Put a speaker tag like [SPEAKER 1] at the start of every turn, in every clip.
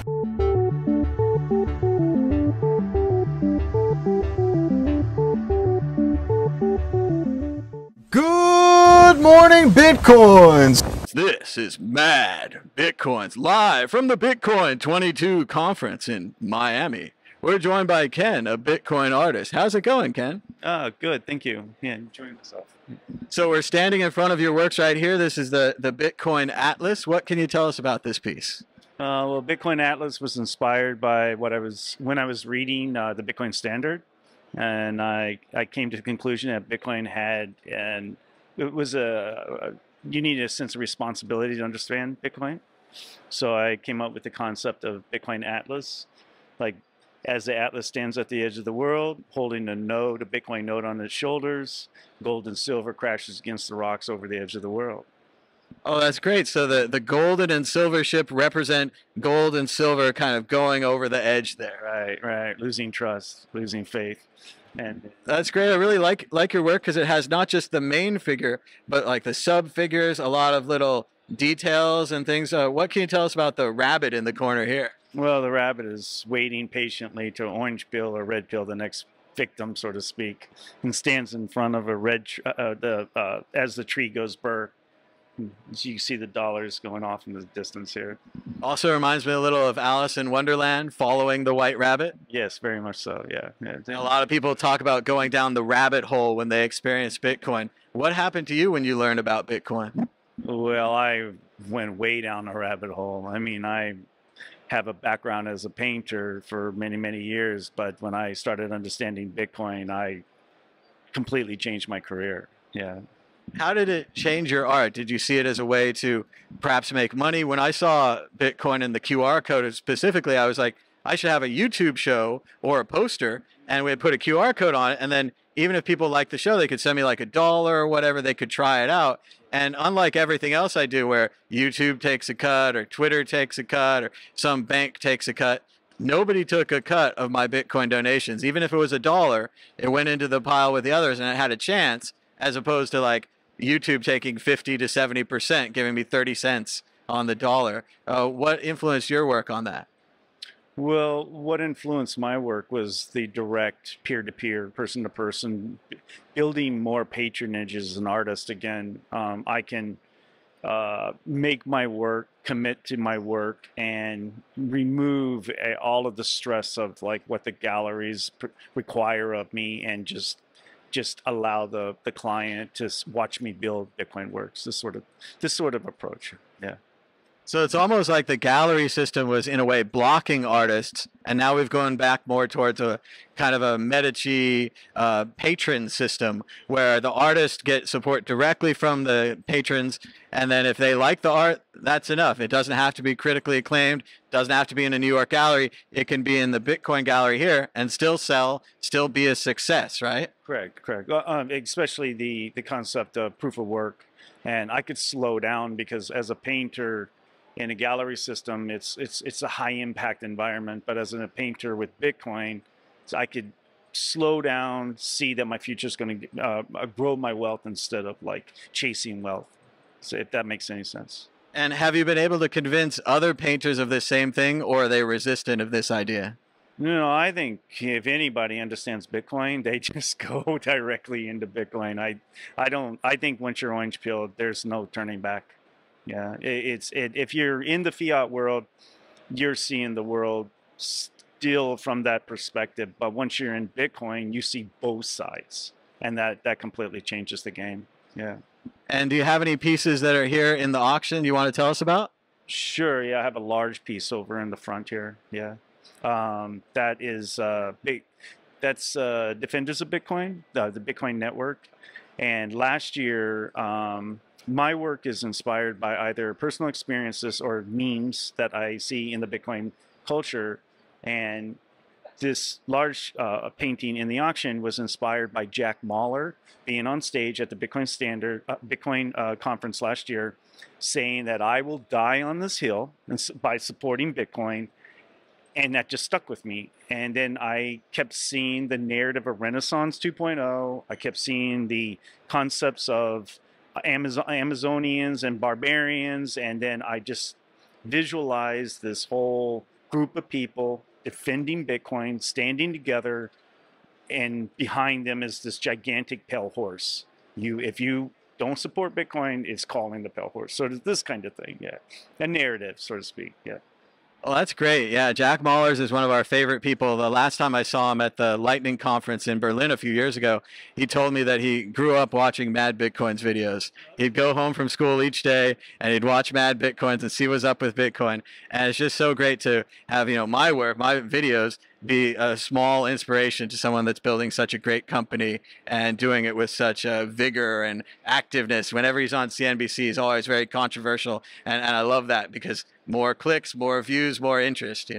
[SPEAKER 1] Good morning, Bitcoins! This is MadBitcoins, live from the Bitcoin 22 conference in Miami. We're joined by Ken, a Bitcoin artist. How's it going, Ken?
[SPEAKER 2] Good, thank you. Yeah, enjoying myself.
[SPEAKER 1] So we're standing in front of your works right here. This is the Bitcoin Atlas. What can you tell us about this piece?
[SPEAKER 2] Well, Bitcoin Atlas was inspired by when I was reading the Bitcoin Standard, and I came to the conclusion that Bitcoin had, and it was you need a sense of responsibility to understand Bitcoin. So I came up with the concept of Bitcoin Atlas, like as the Atlas stands at the edge of the world, holding a Bitcoin node on its shoulders, gold and silver crashes against the rocks over the edge of the world.
[SPEAKER 1] Oh, that's great. So the golden and silver ship represent gold and silver kind of going over the edge there.
[SPEAKER 2] Right. Losing trust, losing faith. And
[SPEAKER 1] that's great. I really like your work because it has not just the main figure, but like the sub figures, a lot of little details and things. What can you tell us about the rabbit in the corner here?
[SPEAKER 2] Well, the rabbit is waiting patiently to orange pill or red pill the next victim, so to speak, and stands in front of a as the tree goes burr. So you see the dollars going off in the distance here.
[SPEAKER 1] Also reminds me a little of Alice in Wonderland, following the white rabbit.
[SPEAKER 2] Yes, very much so, yeah.
[SPEAKER 1] A lot of people talk about going down the rabbit hole when they experience Bitcoin. What happened to you when you learned about Bitcoin?
[SPEAKER 2] Well, I went way down the rabbit hole. I mean, I have a background as a painter for many, many years, but when I started understanding Bitcoin, I completely changed my career, yeah.
[SPEAKER 1] How did it change your art? Did you see it as a way to perhaps make money? When I saw Bitcoin and the QR code specifically, I was like, I should have a YouTube show or a poster, and we'd put a QR code on it. And then even if people like the show, they could send me like $1 or whatever, they could try it out. And unlike everything else I do where YouTube takes a cut or Twitter takes a cut or some bank takes a cut, nobody took a cut of my Bitcoin donations. Even if it was $1, it went into the pile with the others and it had a chance, as opposed to like YouTube taking 50 to 70%, giving me 30 cents on the dollar. What influenced your work on that?
[SPEAKER 2] Well, what influenced my work was the direct peer-to-peer, person-to-person, building more patronage as an artist. Again, I can make my work, commit to my work, and remove all of the stress of like what the galleries require of me, and just allow the client to watch me build Bitcoin works. This sort of approach. Yeah.
[SPEAKER 1] So it's almost like the gallery system was in a way blocking artists, and now we've gone back more towards a kind of a Medici patron system where the artists get support directly from the patrons, and then if they like the art, that's enough. It doesn't have to be critically acclaimed, doesn't have to be in a New York gallery. It can be in the Bitcoin gallery here and still sell, still be a success, right?
[SPEAKER 2] Correct. Especially the concept of proof of work. And I could slow down because as a painter, in a gallery system, it's a high impact environment. But as a painter with Bitcoin, I could slow down, see that my future is going to grow my wealth instead of like chasing wealth. So if that makes any sense.
[SPEAKER 1] And have you been able to convince other painters of the same thing, or are they resistant of this idea?
[SPEAKER 2] No, I think if anybody understands Bitcoin, they just go directly into Bitcoin. I think once you're orange pilled, there's no turning back. Yeah, if you're in the fiat world, you're seeing the world still from that perspective. But once you're in Bitcoin, you see both sides, and that completely changes the game. Yeah.
[SPEAKER 1] And do you have any pieces that are here in the auction you want to tell us about?
[SPEAKER 2] Sure. Yeah, I have a large piece over in the front here. Yeah, that is big. That's Defenders of Bitcoin, the Bitcoin network. And last year, my work is inspired by either personal experiences or memes that I see in the Bitcoin culture. And this large painting in the auction was inspired by Jack Mahler being on stage at the Bitcoin conference last year, saying that I will die on this hill by supporting Bitcoin. And that just stuck with me. And then I kept seeing the narrative of Renaissance 2.0. I kept seeing the concepts of Amazonians and barbarians. And then I just visualized this whole group of people defending Bitcoin, standing together, and behind them is this gigantic pale horse. If you don't support Bitcoin, it's calling the pale horse. So it's this kind of thing, yeah. A narrative, so to speak, yeah.
[SPEAKER 1] Well, that's great. Yeah, Jack Mallers is one of our favorite people. The last time I saw him at the Lightning Conference in Berlin a few years ago, he told me that he grew up watching MadBitcoins videos. He'd go home from school each day and he'd watch MadBitcoins and see what's up with Bitcoin. And it's just so great to have, my work, my videos, be a small inspiration to someone that's building such a great company and doing it with such vigor and activeness. Whenever he's on CNBC, he's always very controversial. And I love that because more clicks, more views, more interest,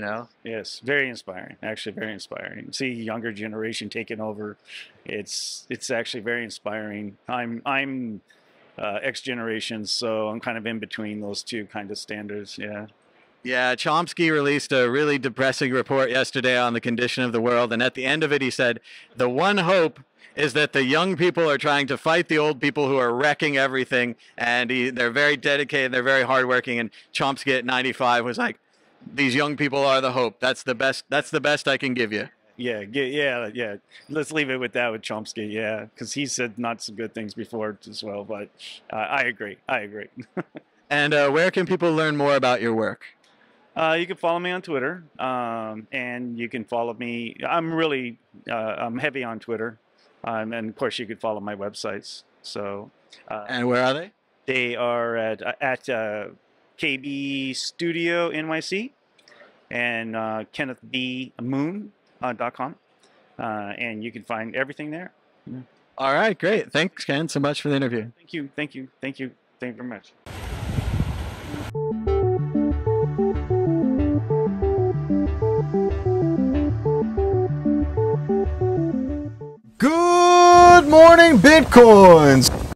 [SPEAKER 2] Yes, very inspiring. Actually, very inspiring. See younger generation taking over. It's actually very inspiring. I'm X generation, so I'm kind of in between those two kind of standards. Yeah.
[SPEAKER 1] Yeah, Chomsky released a really depressing report yesterday on the condition of the world. And at the end of it, he said, the one hope is that the young people are trying to fight the old people who are wrecking everything. And they're very dedicated. They're very hardworking. And Chomsky at 95 was like, these young people are the hope. That's the best. That's the best I can give you.
[SPEAKER 2] Yeah. Let's leave it with that with Chomsky. Yeah, because he said not some good things before as well. But I agree.
[SPEAKER 1] And where can people learn more about your work?
[SPEAKER 2] You can follow me on Twitter, and you can follow me. I'm heavy on Twitter, and of course you could follow my websites. So,
[SPEAKER 1] and where are they?
[SPEAKER 2] They are at KB Studio NYC and KennethBmoon.com, and you can find everything there. Yeah.
[SPEAKER 1] All right, great. Thanks, Ken, so much for the interview.
[SPEAKER 2] Thank you very much.
[SPEAKER 3] Good morning, Bitcoins!